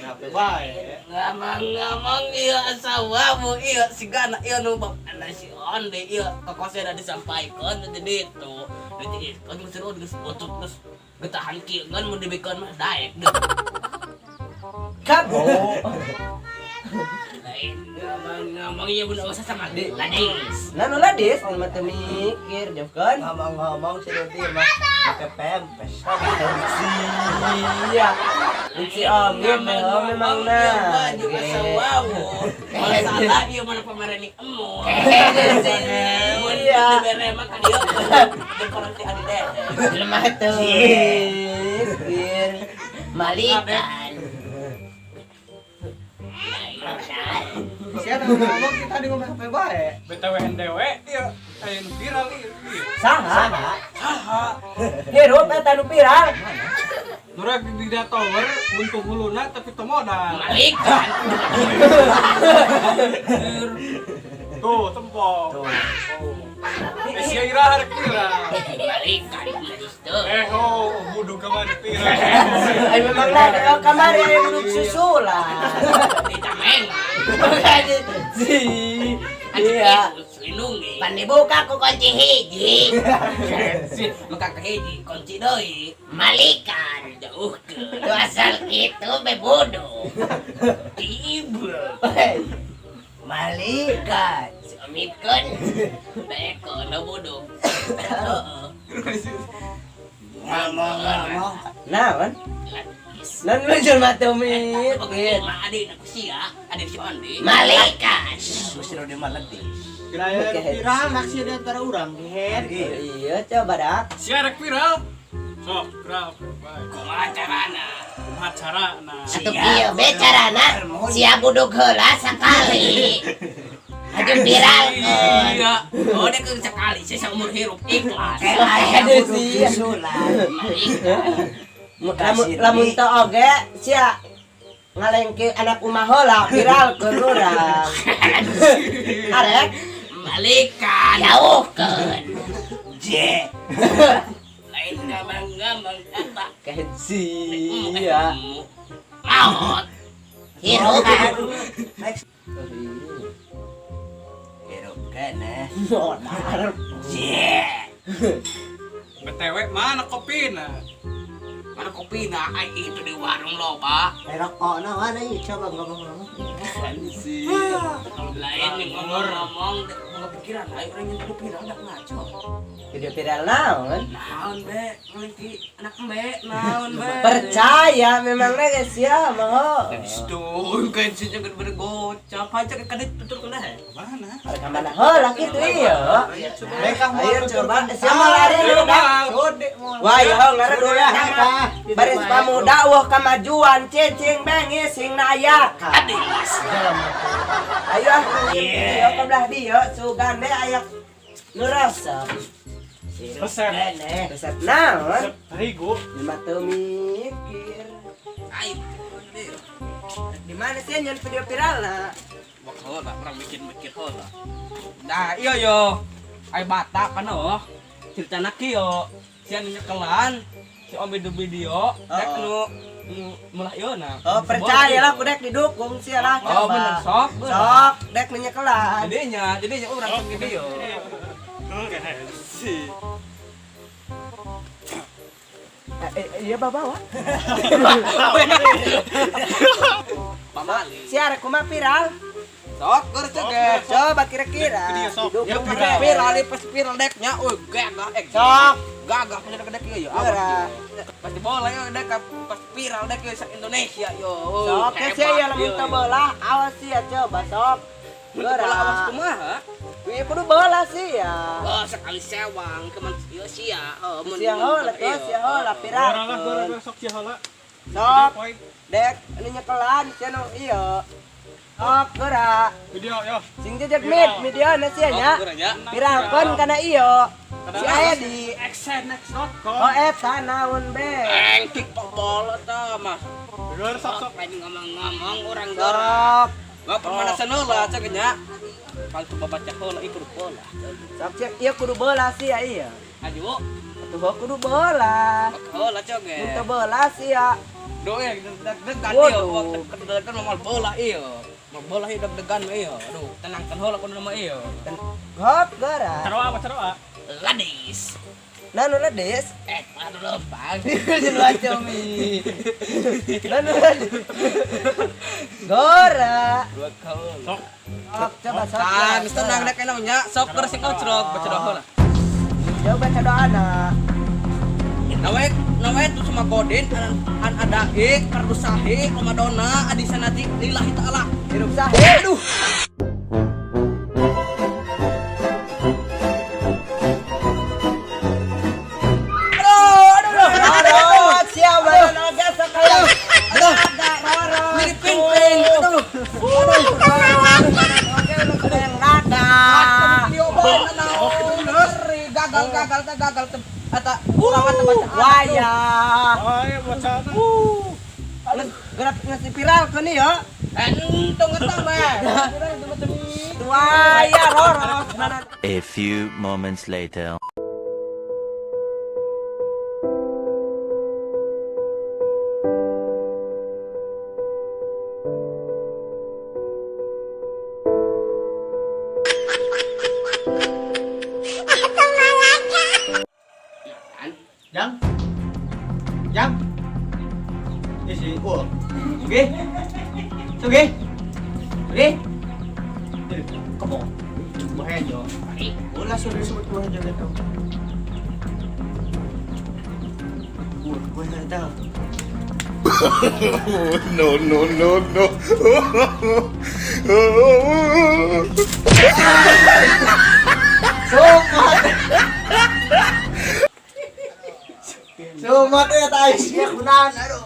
Apa bae? Ngamang iya asawamu iya sigana iya nu bapana si onde iya kokosnya disampaikan jadi itu nanti kan seru geus otot geus getahan kieu kan mun dibikeun mah daek deh Kabo. lain ngamang iya bener usah sama ladis Nanu ladis mah teu mikir jauhkeun. Ngomong-ngomong si Rutir mah pakai pempes. Iya. Si Om memang nah. juga sawamu masalah iya mana pamareni emu Iya. dibere mah ka dieu jeung korang ti adi deh Lemah tuh. Mikir. Malikan. Siapa ngomong kita di ngomong apa bae? BTW NDW ieu aya nu viral ieu. Saha? Saha? Hirup eta nu viral. Nurag di tower untung huluna tapi teu modal. malikan Tuh, tempo. Sia ira harek viral. malikan itu Ho, budu kamari viral. Ay memang na kamari ay duduk susulan. ditameng Si. Iya. lindungi Pan dibuka ku kunci hiji. maka kahiji kunci deui Malikan. jauh ke Lu asal kitu bebodo. tiba Malikan. Sumitkeun. beko na bodoh Ngomong-ngomong. Naon? ladis Nan lu jelema teu mikir. mah adi na kusia adi si ondi Malikan. Suruh di maledis. Kira Viral naksi di antara urang gen. Iya coba dak. sia rek viral. Sok, viral. Bae. kumaha carana Kumaha carana? Atuh kieu be carana sia buduk heula sakali. Aju viralkeun. iya oh dia ke sekali saya seumur hirup ikhlas Aya Aduh, buduk sia. susulan. Lamun teu oge sia ngalengke anak umah heula viral ke urang. Arek malikan Jauhkeun. Je. lain gamang-gamang kata kensi ya. maut Hirup. Hirup kana. Modar. Je. BTW mana kopina? mana kopi na ay itu di warung loba Rokok naon ieu coba ngomong-ngomong. Kensi. lain yang ngomong-ngomong nggak pikiran ayo orang yang kopi na udah ngaco Video viral naon? naon be ngeliti anak be naon be Percaya memang na guys ya mau. Stuh, kan sih jangan bergocap aja ke kadit tutur kena he. Mana? Ka mana heula kitu ieu. Mereka Ayo coba sia mau lari dulu dah. Wah, ya ngare dulu ya. Baris pamuda wah kamajuan cicing bengi sing nayakan. Adis. Ayo ah. Ayo ke belah dia sugande aya nu resep. Resep. Resep naon? Resep terigu. Lima teu mikir. Ayo. Di mana sih nyen video viral na? Bak hola, orang mikir hola. Nah, iya yo. Ay bata kan oh. Cerita nak yo. Sian nyekelan, si om video, dek nu melah ieu na. Oh, percaya lah kudek didukung sih lah. Oh, bener sok. Sok, dek nyenyekelan. Jadinya orang ke video. Si. Iya bawa. Pamali. Si arek kumaha viral? Sok, keur ceget. Coba kira-kira. Video sok. Ya Dukung viral, dek. viral pas viral deknya. Gagah Sok. Gagah punya dek yo. Geura. Pasti bola yo dek pas viral dek yo sak Indonesia yo. Sok, sih ya lamun teu bola, awas sih ya coba sok. Bola awas kumaha? Wih, kudu bola sih ya. Oh, sekali sewang keman ieu sia. mun Sia heula tuh, sia heula viral. Orang lah gara-gara sok sia heula. Sok, Poin. dek anu nyekelan cenah ieu. Sok, geura. Video yo. Sing jejeg media na sia nya. Viralkeun kana ieu. Si aya di xnx.com. Oh eta naon be. Engkik bola ta, Mas. Bener sok-sok. Pengen ngomong-ngomong orang dora. Sok, Gak pernah heula cegenya. Kalau tuh baca heula ikut bola. sok cek ieu kudu bola sih ya ieu. Ayo. Tuh kudu bola. Bola coge. Minta bola sih ya. Doe deg-degan Waduh. ieu. Deg-degan mau bola ieu. Mau bola ieu deg-degan mah ieu. Aduh, tenangkan heula kudu nama ieu. Hop gara. Caroa. Ladis. Nanu lades. Aduh lempang. Jelas cumi. Nanu lades. Gora. Dua kaul. Sok. Sok coba sok. Kan, tenang dek nya. Sok keur sing ngocrok baca doa heula. Ya baca doa anak. Nawe itu sama godin an ada kardu sahih Ramadona adi sanati lillahi taala. Hidup sahih. Aduh. Aduh, siapa yang naga sekali? Aduh. Roro. Mirip ping-ping. Aduh. Oke, yang naga. Gagal ata urang ata baca Wayah. Ayo bacaan. Gerak ngasih viral ke nih ya. entung ngetang mah. Wayah Roro. A few moments later. Jang. Isi. Oh. Oke. Oke. Oke. Kamu. Bahaya jo. Ulah sudah disebut gua aja gitu. Gua enggak tahu. No. Sumat ya tayo siya kunan. Aduh.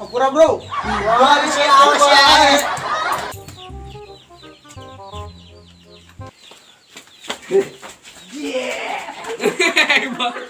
Apura bro. Wah, siya awas ya. Yeah.